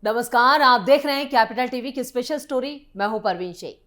नमस्कार, आप देख रहे हैं कैपिटल टीवी की स्पेशल स्टोरी। मैं हूं परवीन शेख।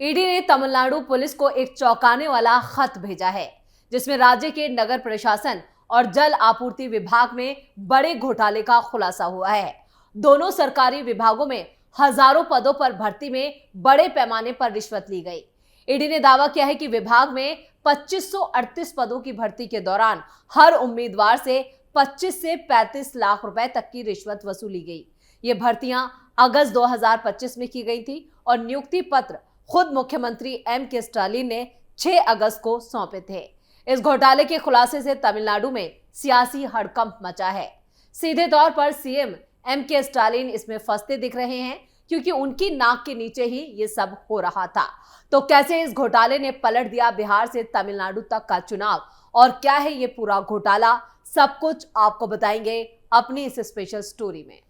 ईडी ने तमिलनाडु पुलिस को एक चौंकाने वाला खत भेजा है, जिसमें राज्य के नगर प्रशासन और जल आपूर्ति विभाग में बड़े घोटाले का खुलासा हुआ है। दोनों सरकारी विभागों में हजारों पदों पर भर्ती में बड़े पैमाने पर रिश्वत ली गई। ईडी ने दावा किया है कि विभाग में 2538 पदों की भर्ती के दौरान हर उम्मीदवार से 25 से 35 लाख रुपए तक की रिश्वत वसूली गई। ये भर्तियां अगस्त 2025 में की गई थी और नियुक्ति पत्र खुद मुख्यमंत्री M.K. स्टालिन ने 6 अगस्त को सौंपे थे। इस घोटाले के खुलासे से तमिलनाडु में सियासी हड़कंप मचा है। सीधे तौर पर सीएम M.K. स्टालिन इसमें फंसते दिख रहे हैं, क्योंकि उनकी नाक के नीचे ही ये सब हो रहा था। तो कैसे इस घोटाले ने पलट दिया बिहार से तमिलनाडु तक का चुनाव, और क्या है ये पूरा घोटाला, सब कुछ आपको बताएंगे अपनी इस स्पेशल स्टोरी में।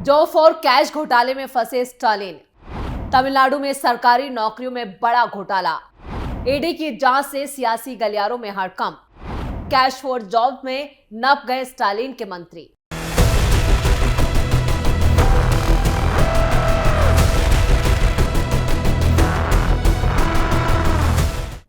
जॉब फॉर कैश घोटाले में फंसे स्टालिन। तमिलनाडु में सरकारी नौकरियों में बड़ा घोटाला। ईडी की जांच से सियासी गलियारों में हड़कंप। कैश फॉर जॉब में नप गए स्टालिन के मंत्री।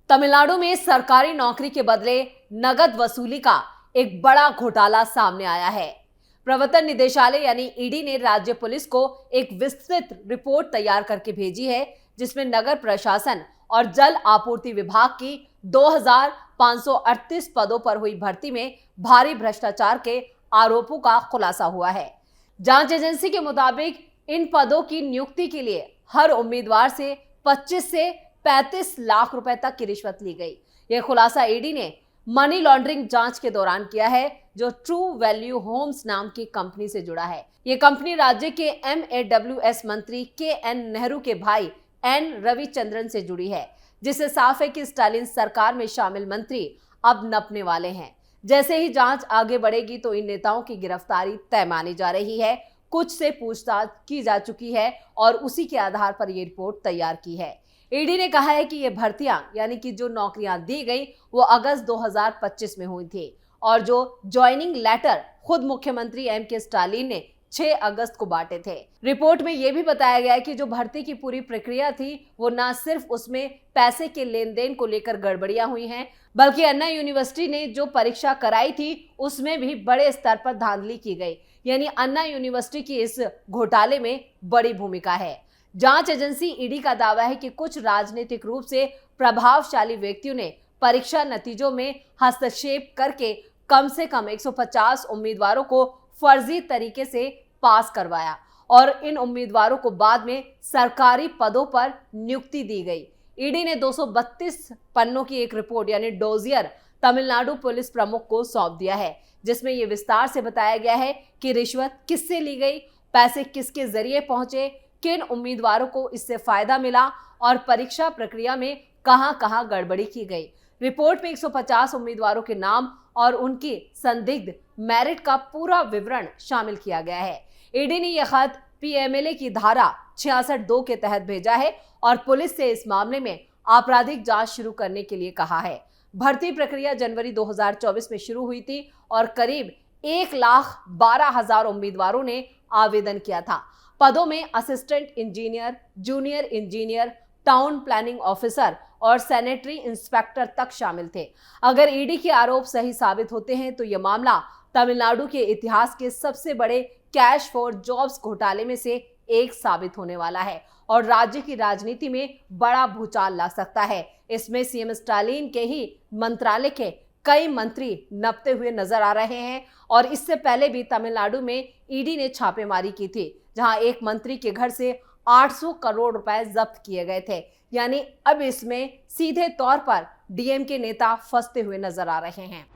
तमिलनाडु में सरकारी नौकरी के बदले नगद वसूली का एक बड़ा घोटाला सामने आया है। प्रवर्तन निदेशालय यानी ईडी ने राज्य पुलिस को एक विस्तृत रिपोर्ट तैयार करके भेजी है, जिसमें नगर प्रशासन और जल आपूर्ति विभाग की 2538 पदों पर हुई भर्ती में भारी भ्रष्टाचार के आरोपों का खुलासा हुआ है। जांच एजेंसी के मुताबिक इन पदों की नियुक्ति के लिए हर उम्मीदवार से 25 से 35 लाख रुपए तक की रिश्वत ली गई। यह खुलासा ईडी ने मनी लॉन्ड्रिंग जांच के दौरान किया है, जो ट्रू वैल्यू होम्स नाम की कंपनी से जुड़ा है। यह कंपनी राज्य के MAWS मंत्री KN नेहरू के भाई N रविचंद्रन से जुड़ी है, जिससे साफ है कि स्टालिन सरकार में शामिल मंत्री अब नपने वाले हैं। जैसे ही जांच आगे बढ़ेगी तो इन नेताओं की गिरफ्तारी तय मानी जा रही है। कुछ से पूछताछ की जा चुकी है और उसी के आधार पर यह रिपोर्ट तैयार की है। ईडी ने कहा है कि ये भर्तियां यानी कि जो नौकरियां दी गई वो अगस्त 2025 में हुई थी, और जो ज्वाइनिंग लेटर खुद मुख्यमंत्री M.K. स्टालिन ने 6 अगस्त को बांटे थे। रिपोर्ट में यह भी बताया गया है कि जो भर्ती की पूरी प्रक्रिया थी वो न सिर्फ उसमें पैसे के लेन देन को लेकर गड़बड़ियां हुई हैं, बल्कि अन्ना यूनिवर्सिटी ने जो परीक्षा कराई थी उसमें भी बड़े स्तर पर धांधली की गई। यानी अन्ना यूनिवर्सिटी की इस घोटाले में बड़ी भूमिका है। जांच एजेंसी ईडी का दावा है कि कुछ राजनीतिक रूप से प्रभावशाली व्यक्तियों ने परीक्षा नतीजों में हस्तक्षेप करके कम से कम 150 उम्मीदवारों को फर्जी तरीके से पास करवाया और इन उम्मीदवारों को बाद में सरकारी पदों पर नियुक्ति दी गई। ईडी ने 232 पन्नों की एक रिपोर्ट यानी डोजियर तमिलनाडु पुलिस प्रमुख को सौंप दिया है, जिसमें यह विस्तार से बताया गया है कि रिश्वत किससे ली गई, पैसे किसके जरिए पहुंचे, किन उम्मीदवारों को इससे फायदा मिला और परीक्षा प्रक्रिया में कहां-कहां गड़बड़ी की गई। रिपोर्ट में 150 उम्मीदवारों के नाम और उनकी संदिग्ध मेरिट का पूरा विवरण शामिल किया गया है। ईडी ने यह खत PMLA की धारा 66(2) के तहत भेजा है और पुलिस से इस मामले में आपराधिक जांच शुरू करने के लिए कहा है। भर्ती प्रक्रिया जनवरी 2024 में शुरू हुई थी और करीब 1,12,000 उम्मीदवारों ने आवेदन किया था। पदों में assistant engineer, junior engineer, town planning officer और सैनिटरी इंस्पेक्टर तक शामिल थे। अगर ईडी के आरोप सही साबित होते हैं तो यह मामला तमिलनाडु के इतिहास के सबसे बड़े कैश फॉर जॉब्स घोटाले में से एक साबित होने वाला है और राज्य की राजनीति में बड़ा भूचाल ला सकता है। इसमें सीएम स्टालिन के ही मंत्रालय के कई मंत्री नपते हुए नजर आ रहे हैं और इससे पहले भी तमिलनाडु में ईडी ने छापेमारी की थी, जहां एक मंत्री के घर से 800 करोड़ रुपए जब्त किए गए थे। यानी अब इसमें सीधे तौर पर डीएम के नेता फंसते हुए नजर आ रहे हैं।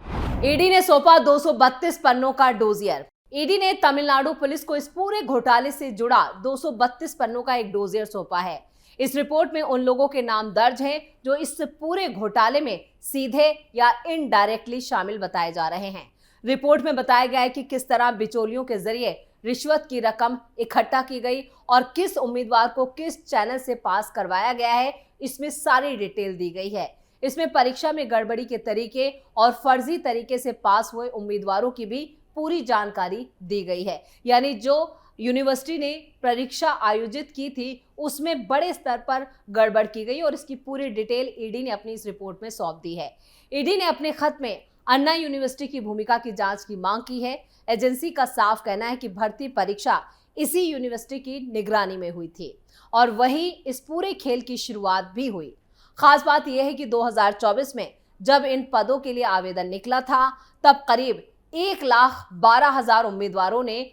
ईडी ने सौंपा 232 पन्नों का डोजियर। ईडी ने तमिलनाडु पुलिस को इस पूरे घोटाले से जुड़ा 232 पन्नों का एक डोजियर सौंपा है। इस रिपोर्ट में उन लोगों के नाम दर्ज हैं जो इस पूरे घोटाले में सीधे या इनडायरेक्टली शामिल बताए जा रहे हैं। रिपोर्ट में बताया गया है कि किस तरह बिचौलियों के जरिए रिश्वत की रकम इकट्ठा की गई और किस उम्मीदवार को किस चैनल से पास करवाया गया है, इसमें सारी डिटेल दी गई है। इसमें परीक्षा में गड़बड़ी के तरीके और फर्जी तरीके से पास हुए उम्मीदवारों की भी पूरी जानकारी दी गई है। यानी जो यूनिवर्सिटी ने परीक्षा आयोजित की थी उसमें बड़े स्तर पर गड़बड़ की गई और इसकी पूरी डिटेल ईडी ने अपनी इस रिपोर्ट में सौंप दी है। ईडी ने अपने खत में अन्ना यूनिवर्सिटी की भूमिका की जांच की मांग की है। एजेंसी का साफ कहना है कि भर्ती परीक्षा इसी यूनिवर्सिटी की निगरानी में हुई थी और वहीं इस पूरे खेल की शुरुआत भी हुई। खास बात यह है कि 2024 में जब इन पदों के लिए आवेदन निकला था तब करीब 1,12,000 उम्मीदवारों ने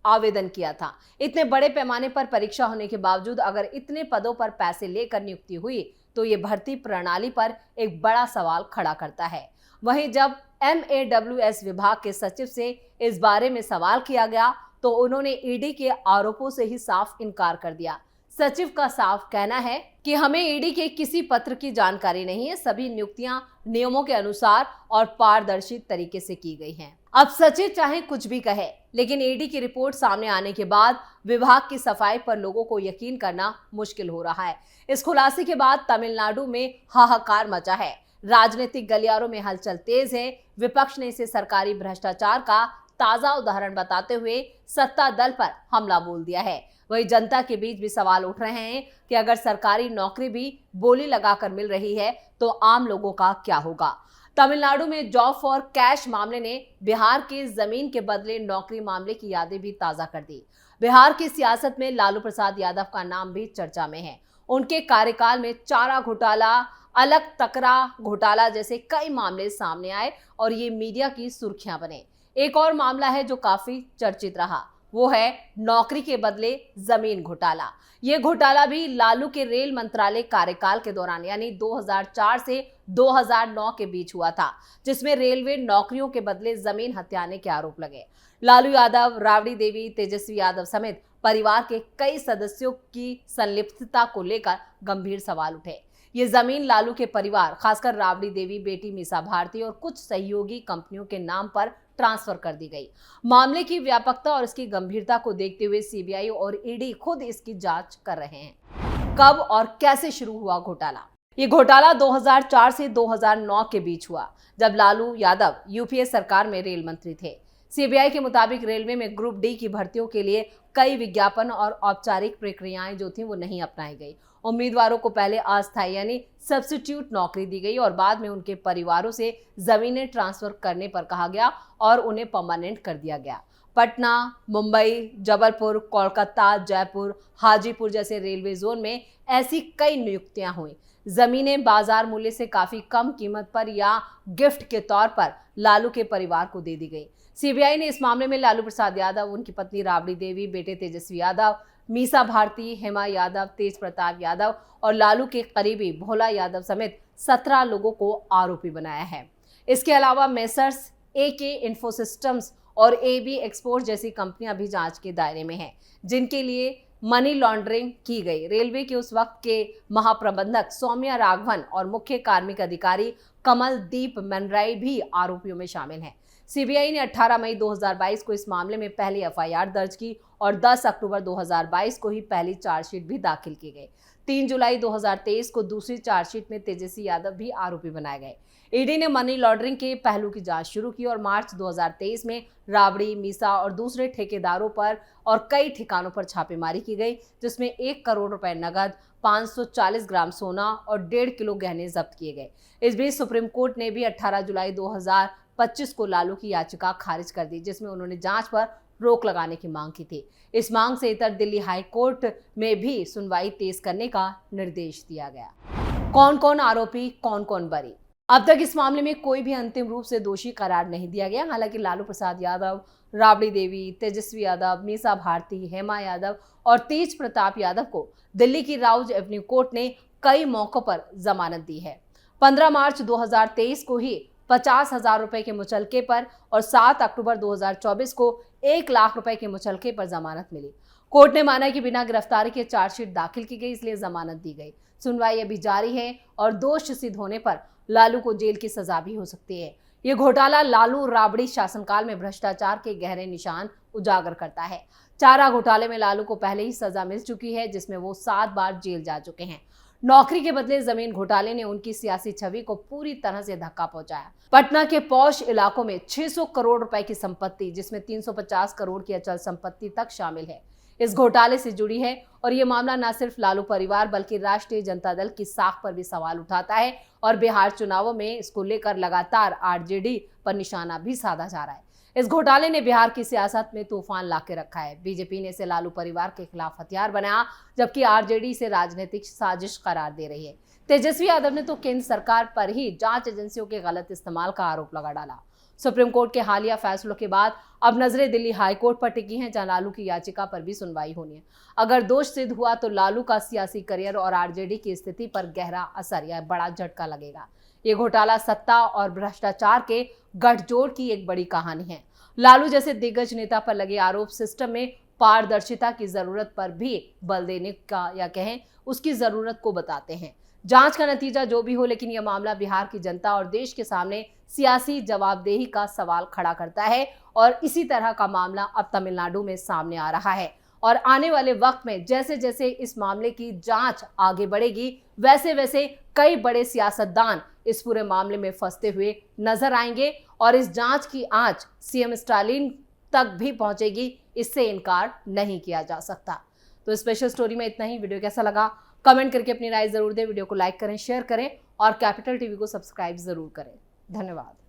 आवेदन किया था। इतने बड़े पैमाने पर परीक्षा होने के बावजूद अगर इतने पदों पर पैसे लेकर नियुक्ति हुई तो ये भर्ती प्रणाली पर एक बड़ा सवाल खड़ा करता है। वहीं जब MAWS विभाग के सचिव से इस बारे में सवाल किया गया तो उन्होंने ईडी के आरोपों से ही साफ इनकार कर दिया। सचिव का साफ कहना है कि हमें ईडी के किसी पत्र की जानकारी नहीं है, सभी नियुक्तियां नियमों के अनुसार और पारदर्शी तरीके से की गई हैं। अब सचिव चाहे कुछ भी कहे, लेकिन ईडी की रिपोर्ट सामने आने के बाद विभाग की सफाई पर लोगों को यकीन करना मुश्किल हो रहा है। इस खुलासे के बाद तमिलनाडु में हाहाकार मचा है। राजनीतिक गलियारों में हलचल तेज है। विपक्ष ने इसे सरकारी भ्रष्टाचार का ताजा उदाहरण बताते हुए सत्ता दल पर हमला बोल दिया है। वही जनता के बीच भी सवाल उठ रहे हैं कि अगर सरकारी नौकरी भी बोली लगाकर मिल रही है तो आम लोगों का क्या होगा। तमिलनाडु में जॉब फॉर कैश मामले ने बिहार के जमीन के बदले नौकरी मामले की यादें भी ताजा कर दी। बिहार की सियासत में लालू प्रसाद यादव का नाम भी चर्चा में है। उनके कार्यकाल में चारा घोटाला, अलग तकरा घोटाला जैसे कई मामले सामने आए और ये मीडिया की सुर्खियां बने। एक और मामला है जो काफी चर्चित रहा, वो है नौकरी के बदले जमीन घोटाला। ये घोटाला भी लालू के रेल मंत्रालय कार्यकाल के दौरान यानी 2004 से 2009 के बीच हुआ था, जिसमें रेलवे नौकरियों के बदले जमीन हथियाने के आरोप लगे। लालू यादव, राबड़ी देवी, तेजस्वी यादव समेत परिवार के कई सदस्यों की संलिप्तता को लेकर गंभीर सवाल उठे। ये जमीन लालू के परिवार, खासकर राबड़ी देवी, बेटी मीसा भारती और कुछ सहयोगी कंपनियों के नाम पर ट्रांसफर कर दी गई। मामले की व्यापकता और इसकी गंभीरता को देखते हुए सीबीआई और ईडी खुद इसकी जांच कर रहे हैं। कब और कैसे शुरू हुआ घोटाला? ये घोटाला 2004 से 2009 के बीच हुआ, जब लालू यादव यूपीए सरकार में रेल मंत्री थे। सीबीआई के मुताबिक रेलवे में ग्रुप डी की भर्तियों के लिए कई विज्ञापन और औपचारिक प्रक्रियाएं जो थी वो नहीं अपनाई गई। उम्मीदवारों को पहले अस्थायी यानी सब्स्टिट्यूट नौकरी दी गई और बाद में उनके परिवारों से जमीनें ट्रांसफर करने पर कहा गया और उन्हें परमानेंट कर दिया गया। पटना, मुंबई, जबलपुर, कोलकाता, जयपुर, हाजीपुर जैसे रेलवे जोन में ऐसी कई नियुक्तियां हुई। जमीनें बाजार मूल्य से काफी कम कीमत पर या गिफ्ट के तौर पर लालू के परिवार को दे दी गई। सीबीआई ने इस मामले में लालू प्रसाद यादव, उनकी पत्नी राबड़ी देवी, बेटे तेजस्वी यादव, मीसा भारती, हेमा यादव, तेज प्रताप यादव और लालू के करीबी भोला यादव समेत 17 लोगों को आरोपी बनाया है। इसके अलावा मेसर्स AK इन्फोसिस्टम्स और AB एक्सपोर्ट जैसी कंपनियां भी जांच के दायरे में हैं, जिनके लिए मनी लॉन्ड्रिंग की गई। रेलवे के उस वक्त के महाप्रबंधक सौम्या राघवन और मुख्य कार्मिक अधिकारी कमल दीप मनराई भी आरोपियों में शामिल हैं। सीबीआई ने 18 मई 2022 को इस मामले में पहली FIR दर्ज की और 10 अक्टूबर 2022 को ही पहली चार्जशीट भी दाखिल की गई। 3 जुलाई 2023 को दूसरी चार्जशीट में तेजस्वी यादव भी आरोपी बनाए गए। ईडी ने मनी लॉन्ड्रिंग के पहलू की जांच शुरू की और मार्च 2023 में राबड़ी, मीसा और दूसरे ठेकेदारों पर और कई ठिकानों पर छापेमारी की गई, जिसमें 1 करोड़ रुपए नगद, 540 ग्राम सोना और 1.5 किलो गहने जब्त किए गए। इस बीच सुप्रीम कोर्ट ने भी 18 जुलाई 2025 को लालू की याचिका खारिज कर दी, जिसमें उन्होंने जांच पर रोक लगाने की मांग की थी। इस मांग से इतर दिल्ली हाई कोर्ट में भी सुनवाई तेज करने का निर्देश दिया गया। कौन कौन आरोपी, कौन कौन बरी? अब तक इस मामले में कोई भी अंतिम रूप से दोषी करार नहीं दिया गया। हालांकि लालू प्रसाद यादव, राबड़ी देवी, तेजस्वी यादव, मीसा भारती, हेमा यादव और तेज प्रताप यादव को दिल्ली की राउज एवेन्यू कोर्ट ने कई मौकों पर जमानत दी है। 15 मार्च 2023 को ही 50,000 रुपए के मुचलके पर और 7 अक्टूबर 2024 को 1 लाख रुपए के मुचलके पर जमानत मिली। कोर्ट ने माना कि बिना गिरफ्तारी के चार्जशीट दाखिल की गई, इसलिए जमानत दी गई। सुनवाई अभी जारी है और दोष सिद्ध होने पर लालू को जेल की सजा भी हो सकती है। ये घोटाला लालू राबड़ी शासनकाल में भ्रष्टाचार के गहरे निशान उजागर करता है। चारा घोटाले में लालू को पहले ही सजा मिल चुकी है, जिसमें वो 7 बार जेल जा चुके हैं। नौकरी के बदले जमीन घोटाले ने उनकी सियासी छवि को पूरी तरह से धक्का पहुंचाया। पटना के पौष इलाकों में 600 करोड़ रुपए की संपत्ति, जिसमें 350 करोड़ की अचल संपत्ति तक शामिल है, इस घोटाले से जुड़ी है। और ये मामला न सिर्फ लालू परिवार बल्कि राष्ट्रीय जनता दल की साख पर भी सवाल उठाता है और बिहार चुनावों में इसको लेकर लगातार आरजेडी पर निशाना भी साधा जा रहा है। इस घोटाले ने बिहार की सियासत में तूफान लाके रखा है। बीजेपी ने इसे लालू परिवार के खिलाफ हथियार बनाया, जबकि आरजेडी इसे राजनीतिक साजिश करार दे रही है। तेजस्वी यादव ने तो केंद्र सरकार पर ही जांच एजेंसियों के गलत इस्तेमाल का आरोप लगा डाला। सुप्रीम कोर्ट के हालिया फैसलों के बाद अब नजरें दिल्ली हाई कोर्ट पर टिकी हैं, जहां लालू की याचिका पर भी सुनवाई होनी है। अगर दोष सिद्ध हुआ तो लालू का सियासी करियर और आरजेडी की स्थिति पर गहरा असर या बड़ा झटका लगेगा। ये घोटाला सत्ता और भ्रष्टाचार के गठजोड़ की एक बड़ी कहानी है। लालू जैसे दिग्गज नेता पर लगे आरोप सिस्टम में पारदर्शिता की जरूरत पर भी बल देने का या कहें उसकी जरूरत को बताते हैं। जांच का नतीजा जो भी हो, लेकिन यह मामला बिहार की जनता और देश के सामने सियासी जवाबदेही का सवाल खड़ा करता है। और इसी तरह का मामला अब तमिलनाडु में सामने आ रहा है। और आने वाले वक्त में जैसे जैसे इस मामले की जांच आगे बढ़ेगी, वैसे वैसे कई बड़े सियासतदान इस पूरे मामले में फंसते हुए नजर आएंगे और इस जांच की आंच सीएम स्टालिन तक भी पहुंचेगी, इससे इनकार नहीं किया जा सकता। तो स्पेशल स्टोरी में इतना ही। वीडियो कैसा लगा कमेंट करके अपनी राय जरूर दें। वीडियो को लाइक करें, शेयर करें और कैपिटल टीवी को सब्सक्राइब जरूर करें। धन्यवाद।